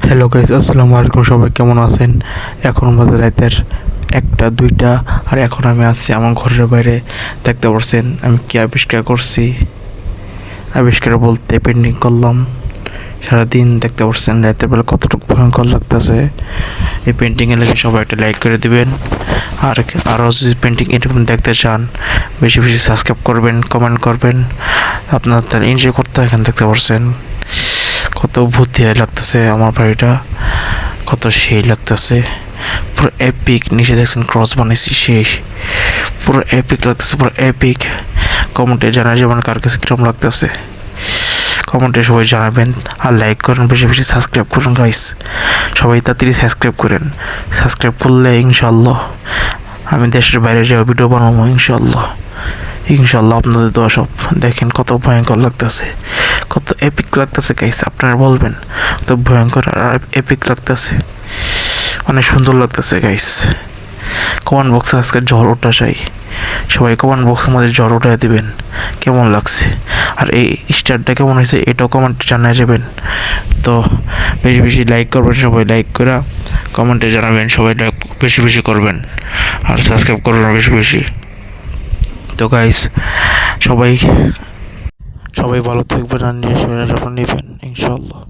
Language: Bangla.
হ্যালো গাইস, আসসালামু আলাইকুম। সবাই কেমন আছেন? এখন বাজে রাতের 1টা 2টা, আর এখন আমি আছি আমার ঘরের বাইরে। দেখতে পাচ্ছেন আমি কি আবিষ্কার করছি। আবিষ্কার বলতে পেন্টিং করলাম সারাদিন। দেখতে পাচ্ছেন রাতের বেলা কতটুকু ভয়ঙ্কর লাগতেছে। এই পেন্টিংয়ে লেগে সবাই একটা লাইক করে দিবেন। আর আরও যদি পেন্টিং এরকম দেখতে চান, বেশি বেশি সাবস্ক্রাইব করবেন, কমেন্ট করবেন। আপনার তাহলে এনজয় করতে এখানে দেখতে পাচ্ছেন কত ভূতি লাগতেছে আমার বাড়িটা, কত সেই লাগতেছে। পুরো এপিক। নিচে দেখছেন ক্রস বানাইছি, সেই পুরো এপিক লাগতেছে, পুরো এপিক। কমেন্টে জানা যাবেন কার কাছে কিরকম লাগতেছে। কমেন্টে সবাই জানাবেন, আর লাইক করেন, বেশি বেশি সাবস্ক্রাইব করুন গাইস। সবাই তাড়াতাড়ি সাবস্ক্রাইব করেন। সাবস্ক্রাইব করলে ইনশাল্লাহ আমি দেশের বাইরে যাওয়া ভিডিও বানাবো ইনশাল্লাহ। ইনশাল্লাহ আপনাদের দোয়া সব। দেখেন কত ভয়ঙ্কর লাগতেছে, কত এপিক লাগতেছে গাইস। আপনারা বলবেন কত ভয়ঙ্কর আর এপিক লাগতেছে, অনেক সুন্দর লাগতেছে গাইস। কমেন্ট বক্সে আজকে ঝড় ওঠা চাই। সবাই কমেন্ট বক্সের মধ্যে ঝড় উঠাই দিবেন কেমন লাগছে, আর এই স্টারটা কেমন হয়েছে এটাও কমেন্ট জানিয়ে যাবেন। তো বেশি বেশি লাইক করবেন, সবাই লাইক করে কমেন্টে জানাবেন। সবাই লাইক বেশি বেশি করবেন আর সাবস্ক্রাইব করবেন বেশি বেশি। তো গাইস, সবাই সবাই ভালো থাকবেন আর নিজের শরীরের যত্ন নেবেন ইনশাল্লাহ।